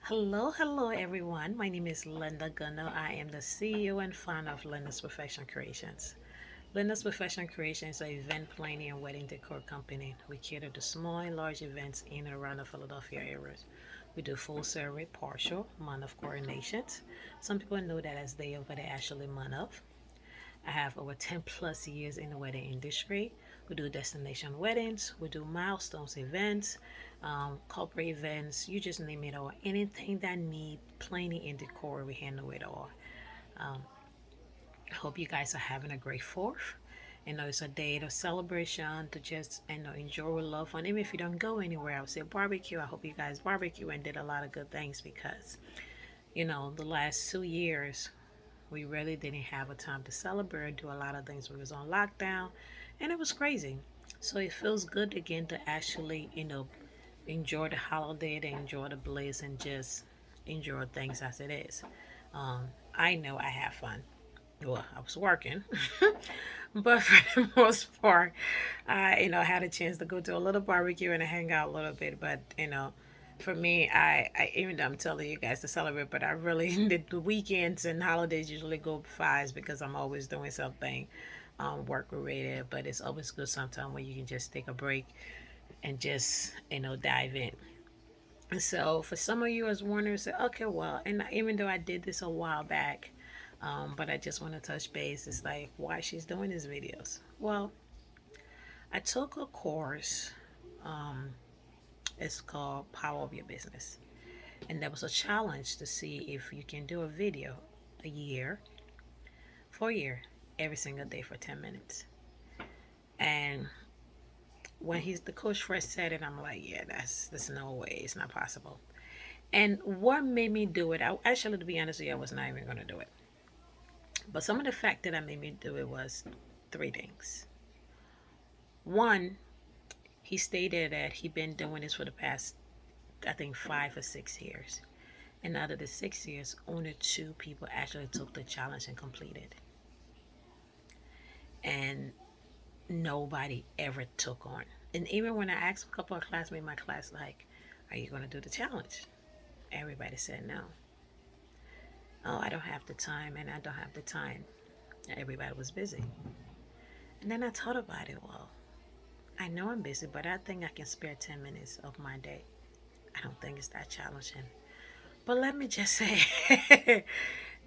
Hello everyone. My name is Linda Gunno. I am the CEO and founder of Linda's Professional Creations. Linda's Professional Creations is an event planning and wedding decor company. We cater to small and large events in and around the Philadelphia area. We do full service, partial, month of coordinations. Some people know that as day of, but they actually month of. I have over 10 plus years in the wedding industry. We do destination weddings, we do milestones events, corporate events, you just name it all. Anything that need planning and decor, we handle it all. Um, I hope you guys are having a great fourth. It's a day of celebration to just enjoy with loved one. Even if you don't go anywhere, I would say barbecue. I hope you guys barbecue and did a lot of good things because the last 2 years we really didn't have a time to celebrate, do a lot of things. We was on lockdown, and it was crazy. So it feels good again to actually, enjoy the holiday, to enjoy the bliss, and just enjoy things as it is. I know I have fun. Well, I was working, but for the most part, I had a chance to go to a little barbecue and hang out a little bit. But for me, I even though I'm telling you guys to celebrate, but I really the weekends and holidays usually go fast because I'm always doing something work related. But it's always good sometimes when you can just take a break and just dive in. And so for some of you as wondering, say, okay, well, and even though I did this a while back, but I just want to touch base. It's like why she's doing these videos. Well, I took a course. Um, it's called Power of Your Business, and there was a challenge to see if you can do a video a year for a year every single day for 10 minutes. And when he's the coach first said it, I'm like, yeah, that's no way, it's not possible. And what made me do it? I actually, to be honest with you, I was not even going to do it. But some of the fact that I made me do it was three things. One, he stated that he'd been doing this for the past, I think, 5 or 6 years. And out of the 6 years, only two people actually took the challenge and completed. And nobody ever took on. And even when I asked a couple of classmates in my class, like, are you going to do the challenge? Everybody said no. Oh, I don't have the time, and I don't have the time. Everybody was busy. And then I thought about it. Well, I know I'm busy, but I think I can spare 10 minutes of my day. I don't think it's that challenging. But let me just say,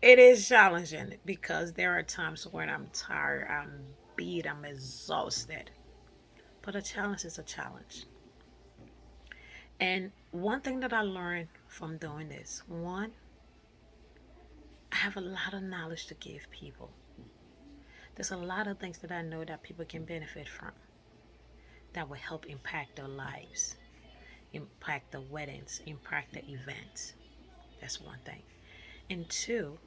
it is challenging because there are times when I'm tired, I'm beat, I'm exhausted. But a challenge is a challenge. And one thing that I learned from doing this, one, I have a lot of knowledge to give people. There's a lot of things that I know that people can benefit from that will help impact their lives, impact the weddings, impact the events. That's one thing. And two,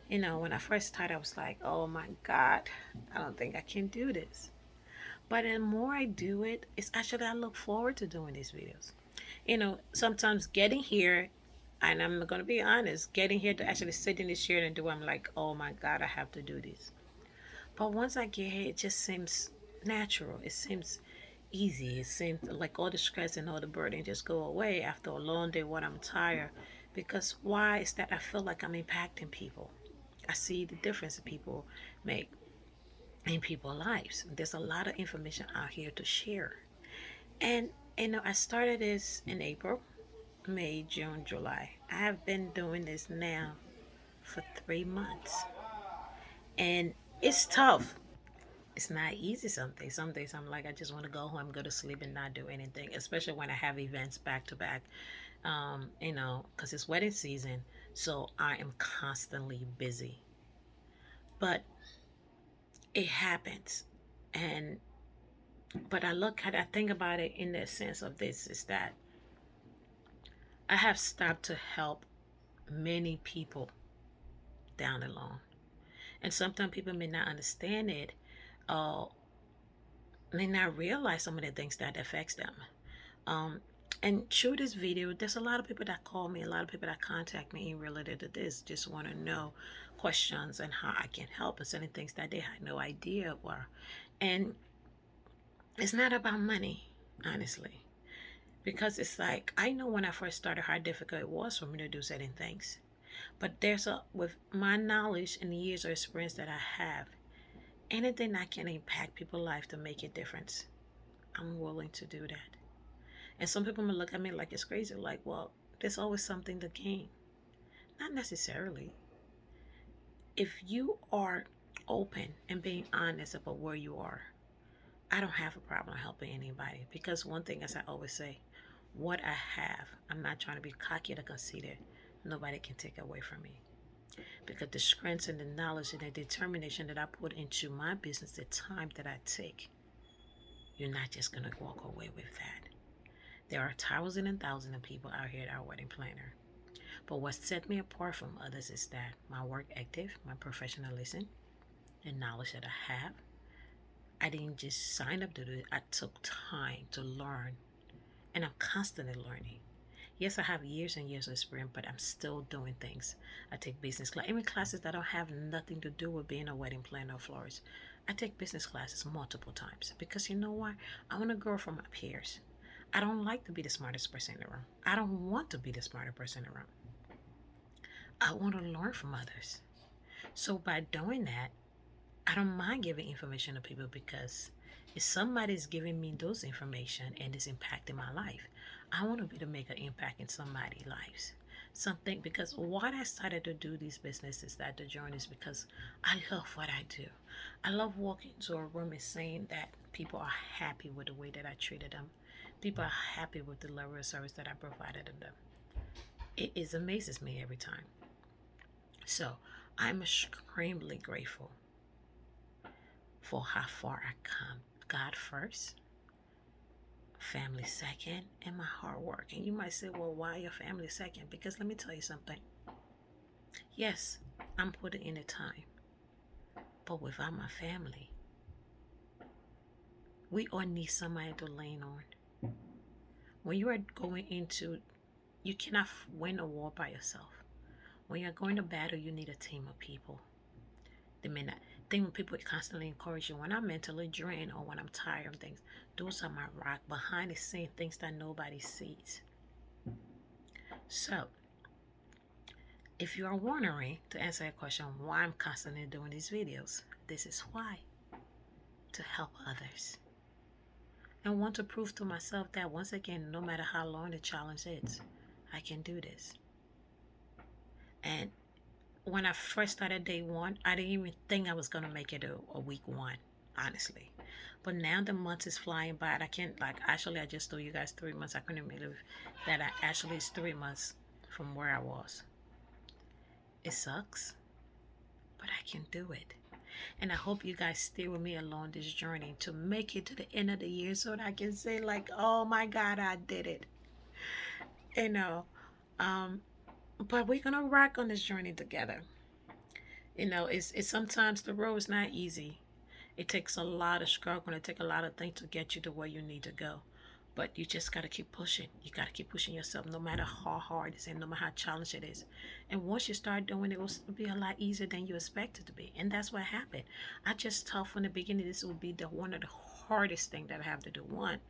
when I first started, I was like, oh my God, I don't think I can do this. But the more I do it, it's actually, I look forward to doing these videos. Sometimes getting here, and I'm going to be honest, getting here to actually sit in this chair and do it, I'm like, oh my God, I have to do this. But once I get here, it just seems natural. It seems easy. It seems like all the stress and all the burden just go away after a long day when I'm tired. Because why is that? I feel like I'm impacting people. I see the difference that people make in people's lives. There's a lot of information out here to share. And I started this in April, May, June, July. I have been doing this now for 3 months. And it's tough. It's not easy some days. Some days I'm like, I just want to go home, go to sleep, and not do anything, especially when I have events back to back, because it's wedding season. So I am constantly busy. But it happens. And, but I think about it in the sense of this is that I have stopped to help many people down the line. And sometimes people may not understand it, uh, may not realize some of the things that affects them. Um, and through this video, there's a lot of people that call me, a lot of people that contact me related to this, just want to know questions and how I can help and certain things that they had no idea were. And it's not about money, honestly. Because it's like, I know when I first started how difficult it was for me to do certain things. But with my knowledge and the years of experience that I have, anything that can impact people's life to make a difference, I'm willing to do that. And some people may look at me like it's crazy, like, well, there's always something to gain. Not necessarily. If you are open and being honest about where you are, I don't have a problem helping anybody. Because one thing, as I always say, what I have, I'm not trying to be cocky or conceited. Nobody can take away from me. Because the strength and the knowledge and the determination that I put into my business, the time that I take, you're not just going to walk away with that. There are thousands and thousands of people out here that are wedding planner. But what set me apart from others is that my work ethic, my professionalism, the knowledge that I have. I didn't just sign up to do it. I took time to learn, and I'm constantly learning. Yes, I have years and years of experience, but I'm still doing things. I take business class, even classes that don't have nothing to do with being a wedding planner or florist. I take business classes multiple times because you know what? I want to grow from my peers. I don't like to be the smartest person in the room. I don't want to be the smartest person in the room. I want to learn from others. So by doing that, I don't mind giving information to people because if somebody's giving me those information and it's impacting my life, I want to be to make an impact in somebody's lives. Something because what I started to do these businesses that the journey is because I love what I do. I love walking into a room and saying that people are happy with the way that I treated them. People are happy with the level of service that I provided them. It amazes me every time. So I'm extremely grateful for how far I come. God first, family second, and my hard work. And you might say, well, why your family second? Because let me tell you something. Yes, I'm putting in the time. But without my family, we all need somebody to lean on. When you are going into, you cannot win a war by yourself. When you're going to battle, you need a team of people. They may not think when people constantly encourage you. When I'm mentally drained or when I'm tired of things, those are my rock behind the scene things that nobody sees. So, if you are wondering to answer your question why I'm constantly doing these videos, this is why. To help others. And want to prove to myself that once again, no matter how long the challenge is, I can do this. And when I first started day one, I didn't even think I was going to make it a week one, honestly. But now the months is flying by. And I can't, like, actually, I just told you guys 3 months. I couldn't believe that actually it's 3 months from where I was. It sucks, but I can do it. And I hope you guys stay with me along this journey to make it to the end of the year so that I can say, like, oh my God, I did it. You know, but we're going to rock on this journey together. It's sometimes the road is not easy. It takes a lot of struggle and it takes a lot of things to get you to where you need to go. But you just got to keep pushing. You got to keep pushing yourself no matter how hard it is and no matter how challenging it is. And once you start doing it, it will be a lot easier than you expect it to be. And that's what happened. I just thought from the beginning this would be one of the hardest things that I have to do. One,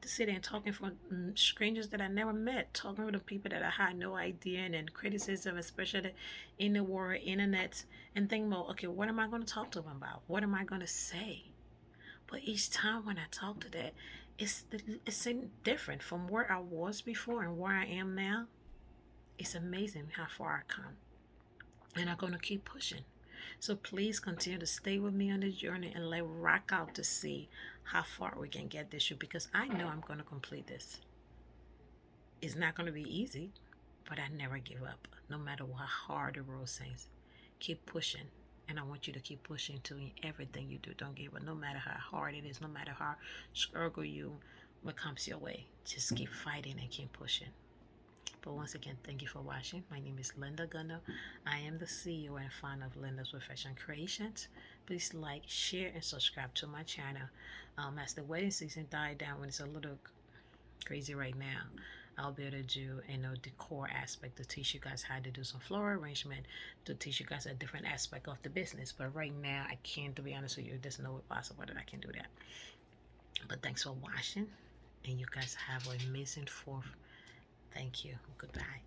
to sit there and talking from strangers that I never met, talking with the people that I had no idea, and then criticism, especially in the world, internet, and think about, okay, what am I going to talk to them about? What am I going to say? But each time when I talk to that, it's different from where I was before and where I am now. It's amazing how far I come, and I'm going to keep pushing. So please continue to stay with me on this journey and let's rock out to see how far we can get this year because I know I'm going to complete this. It's not going to be easy, but I never give up, no matter how hard the road seems. Keep pushing, and I want you to keep pushing to everything you do. Don't give up, no matter how hard it is, no matter how struggle you what comes your way. Just keep fighting and keep pushing. But once again, thank you for watching. My name is Linda Gunner. I am the CEO and founder of Linda's Professional Creations. Please like, share, and subscribe to my channel. As the wedding season died down, when it's a little crazy right now, I'll be able to do decor aspect to teach you guys how to do some floral arrangement, to teach you guys a different aspect of the business. But right now, I can't, to be honest with you. There's no way possible that I can do that. But thanks for watching. and you guys have an amazing 4th. Thank you. Goodbye.